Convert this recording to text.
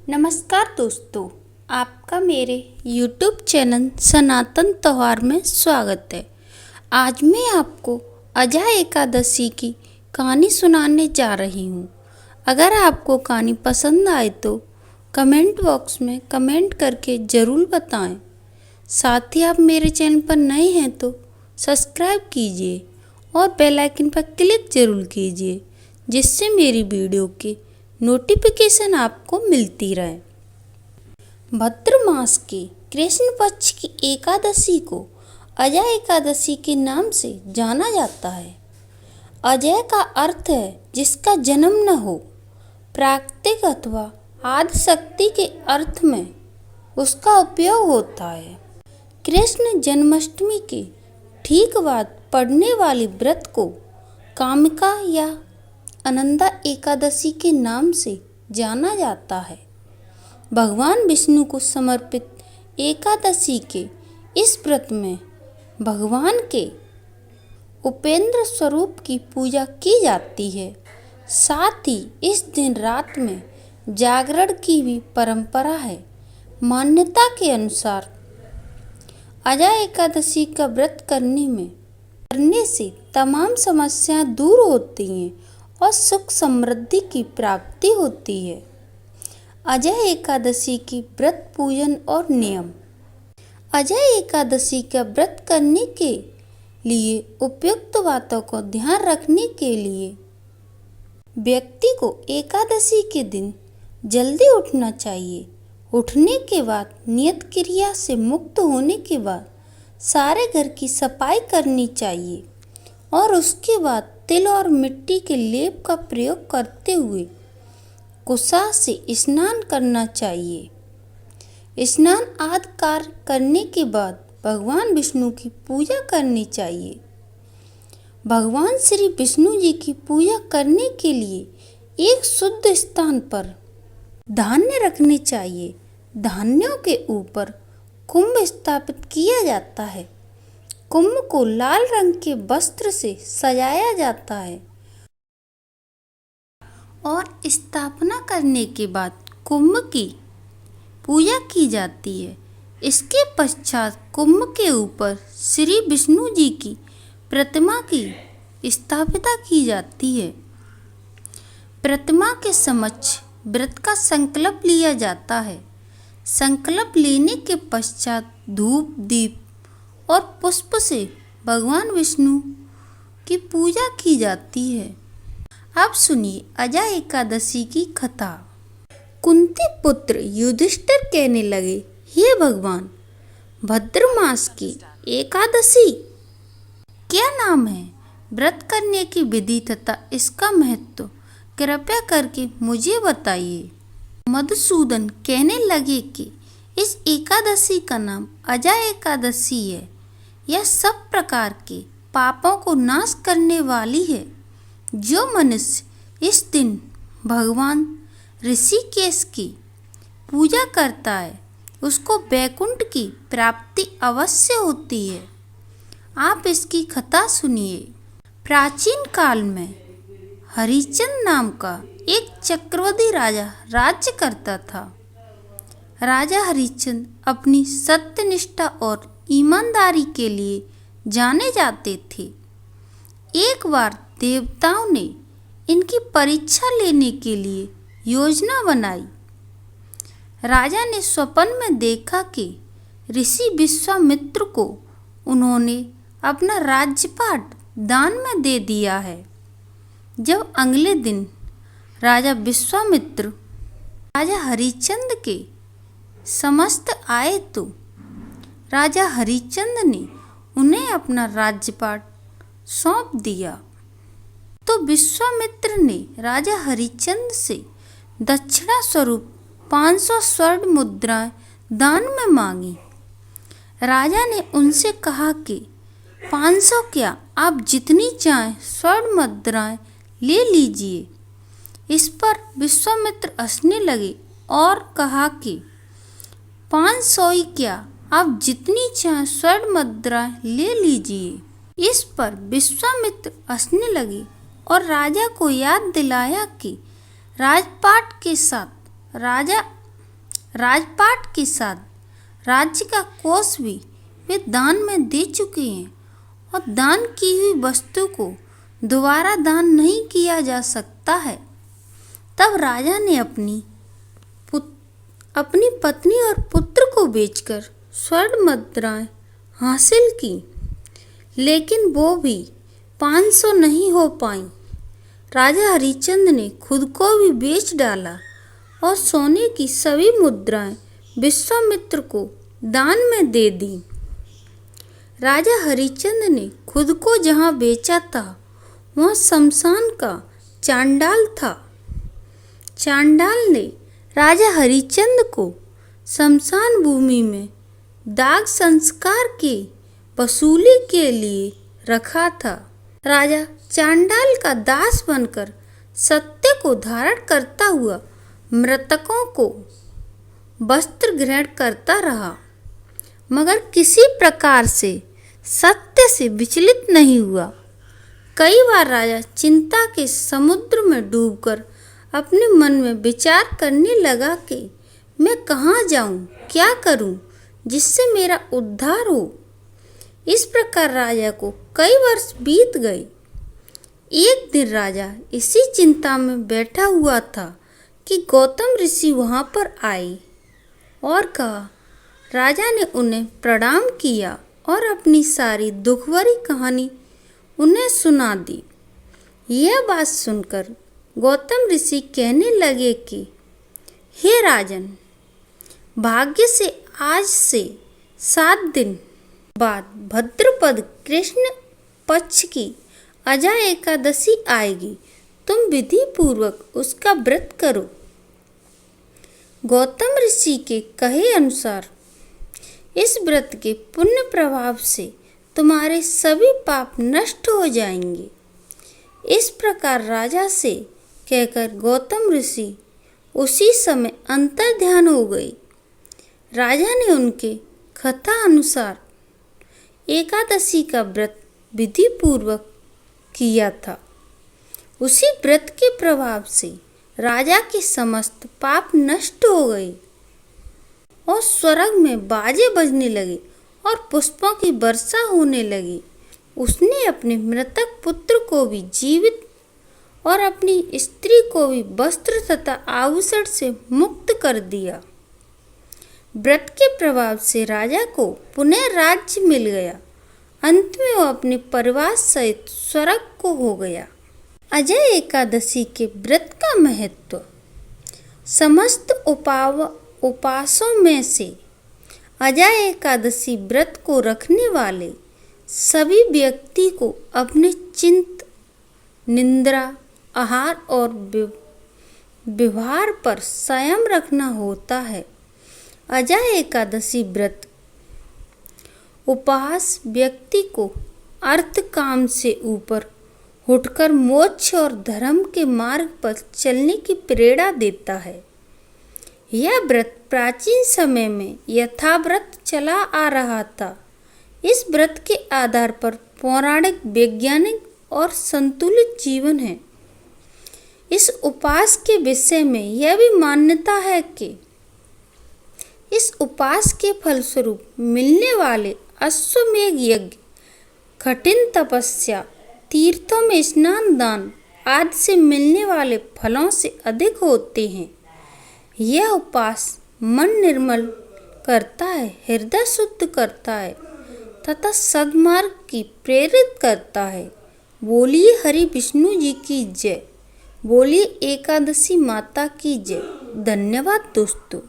नमस्कार दोस्तों, आपका मेरे YouTube चैनल सनातन त्योहार में स्वागत है। आज मैं आपको अजा एकादशी की कहानी सुनाने जा रही हूँ। अगर आपको कहानी पसंद आए तो कमेंट बॉक्स में कमेंट करके ज़रूर बताएं। साथ ही आप मेरे चैनल पर नए हैं तो सब्सक्राइब कीजिए और बेल आइकन पर क्लिक ज़रूर कीजिए, जिससे मेरी वीडियो के नोटिफिकेशन आपको मिलती रहे। भाद्र मास के कृष्ण पक्ष की एकादशी को अजय एकादशी के नाम से जाना जाता है। अजय का अर्थ है जिसका जन्म न हो। प्राकृतिक अथवा आदि शक्ति के अर्थ में उसका उपयोग होता है। कृष्ण जन्माष्टमी के ठीक बाद पड़ने वाली व्रत को कामिका या अनंता एकादशी के नाम से जाना जाता है। भगवान विष्णु को समर्पित एकादशी के इस व्रत में भगवान के उपेंद्र स्वरूप की पूजा की जाती है। साथ ही इस दिन रात में जागरण की भी परंपरा है। मान्यता के अनुसार अजा एकादशी का व्रत करने से तमाम समस्याएं दूर होती हैं और सुख समृद्धि की प्राप्ति होती है। अजय एकादशी की व्रत पूजन और नियम। अजय एकादशी का व्रत करने के लिए उपयुक्त बातों को ध्यान रखने के लिए व्यक्ति को एकादशी के दिन जल्दी उठना चाहिए। उठने के बाद नियत क्रिया से मुक्त होने के बाद सारे घर की सफाई करनी चाहिए और उसके बाद तिल और मिट्टी के लेप का प्रयोग करते हुए कुशा से स्नान करना चाहिए। स्नान आदि कार्य करने के बाद भगवान विष्णु की पूजा करनी चाहिए। भगवान श्री विष्णु जी की पूजा करने के लिए एक शुद्ध स्थान पर धान्य रखने चाहिए। धान्यों के ऊपर कुंभ स्थापित किया जाता है। कुंभ को लाल रंग के वस्त्र से सजाया जाता है और स्थापना करने के बाद कुंभ की पूजा की जाती है। इसके पश्चात कुंभ के ऊपर श्री विष्णु जी की प्रतिमा की स्थापना की जाती है। प्रतिमा के समक्ष व्रत का संकल्प लिया जाता है। संकल्प लेने के पश्चात धूप, दीप और पुष्प से भगवान विष्णु की पूजा की जाती है। अब सुनिए अजय एकादशी की कथा। कुंती पुत्र युधिष्ठिर कहने लगे, हे भगवान, भाद्र मास की एकादशी क्या नाम है? व्रत करने की विधि तथा इसका महत्व कृपया करके मुझे बताइए। मधुसूदन कहने लगे कि इस एकादशी का नाम अजय एकादशी है। यह सब प्रकार के पापों को नाश करने वाली है। जो मनुष्य इस दिन भगवान ऋषिकेश की पूजा करता है उसको वैकुंठ की प्राप्ति अवश्य होती है। आप इसकी कथा सुनिए। प्राचीन काल में हरिश्चंद्र नाम का एक चक्रवर्ती राजा राज्य करता था। राजा हरिश्चंद्र अपनी सत्यनिष्ठा और ईमानदारी के लिए जाने जाते थे। एक बार देवताओं ने इनकी परीक्षा लेने के लिए योजना बनाई। राजा ने स्वप्न में देखा कि ऋषि विश्वामित्र को उन्होंने अपना राज्यपाट दान में दे दिया है। जब अगले दिन राजा विश्वामित्र राजा हरिश्चंद्र के समस्त आए तो राजा हरिश्चंद्र ने उन्हें अपना राज्यपाट सौंप दिया। तो विश्वामित्र ने राजा हरिश्चंद्र से दक्षिणा स्वरूप 500 स्वर्ण मुद्राएं दान में मांगी। राजा ने उनसे कहा कि 500 क्या, आप जितनी चाहें स्वर्ण मुद्राएं ले लीजिए। इस पर विश्वामित्र हंसने लगे और कहा कि 500 ही क्या, आप जितनी चाहें स्वर्ण मुद्राएं ले लीजिए। इस पर विश्वामित्र हंसने लगे और राजा को याद दिलाया कि राजपाट के साथ राजा राजपाट के साथ राज्य का कोष भी वे दान में दे चुके हैं और दान की हुई वस्तु को दोबारा दान नहीं किया जा सकता है। तब राजा ने अपनी पत्नी और पुत्र को बेचकर स्वर्ण मुद्राएं हासिल की, लेकिन वो भी 500 नहीं हो पाई। राजा हरिश्चंद्र ने खुद को भी बेच डाला और सोने की सभी मुद्राएं विश्वामित्र को दान में दे दी। राजा हरिश्चंद्र ने खुद को जहाँ बेचा था वह शमशान का चांडाल था। चांडाल ने राजा हरिश्चंद्र को शमशान भूमि में दाग संस्कार की वसूली के लिए रखा था। राजा चांडाल का दास बनकर सत्य को धारण करता हुआ मृतकों को वस्त्र ग्रहण करता रहा, मगर किसी प्रकार से सत्य से विचलित नहीं हुआ। कई बार राजा चिंता के समुद्र में डूबकर अपने मन में विचार करने लगा कि मैं कहाँ जाऊँ, क्या करूँ जिससे मेरा उद्धार हो। इस प्रकार राजा को कई वर्ष बीत गए। एक दिन राजा इसी चिंता में बैठा हुआ था कि गौतम ऋषि वहाँ पर आए और कहा। राजा ने उन्हें प्रणाम किया और अपनी सारी दुख भरी कहानी उन्हें सुना दी। यह बात सुनकर गौतम ऋषि कहने लगे कि हे राजन, भाग्य से आज से 7 दिन बाद भाद्रपद कृष्ण पक्ष की अजा एकादशी आएगी। तुम विधि पूर्वक उसका व्रत करो। गौतम ऋषि के कहे अनुसार इस व्रत के पुण्य प्रभाव से तुम्हारे सभी पाप नष्ट हो जाएंगे। इस प्रकार राजा से कहकर गौतम ऋषि उसी समय अंतर्ध्यान हो गए। राजा ने उनके कथा अनुसार एकादशी का व्रत विधि पूर्वक किया था। उसी व्रत के प्रभाव से राजा के समस्त पाप नष्ट हो गए और स्वर्ग में बाजे बजने लगे और पुष्पों की वर्षा होने लगी। उसने अपने मृतक पुत्र को भी जीवित और अपनी स्त्री को भी वस्त्र तथा आभूषण से मुक्त कर दिया। व्रत के प्रभाव से राजा को पुनः राज्य मिल गया। अंत में वह अपने परिवार सहित स्वर्ग को हो गया। अजय एकादशी के व्रत का महत्व। समस्त उपासों में से अजय एकादशी व्रत को रखने वाले सभी व्यक्ति को अपने चिंत, निंद्रा, आहार और व्यवहार पर संयम रखना होता है। अजय एकादशी व्रत उपवास व्यक्ति को अर्थ काम से ऊपर उठकर मोक्ष और धर्म के मार्ग पर चलने की प्रेरणा देता है। यह व्रत प्राचीन समय में यथाव्रत चला आ रहा था। इस व्रत के आधार पर पौराणिक, वैज्ञानिक और संतुलित जीवन है। इस उपवास के विषय में यह भी मान्यता है कि इस उपवास के फलस्वरूप मिलने वाले अश्वमेध यज्ञ, कठिन तपस्या, तीर्थों में स्नान, दान आदि से मिलने वाले फलों से अधिक होते हैं। यह उपवास मन निर्मल करता है, हृदय शुद्ध करता है तथा सद्मार्ग की प्रेरित करता है। बोलिए हरि विष्णु जी की जय। बोलिए एकादशी माता की जय। धन्यवाद दोस्तों।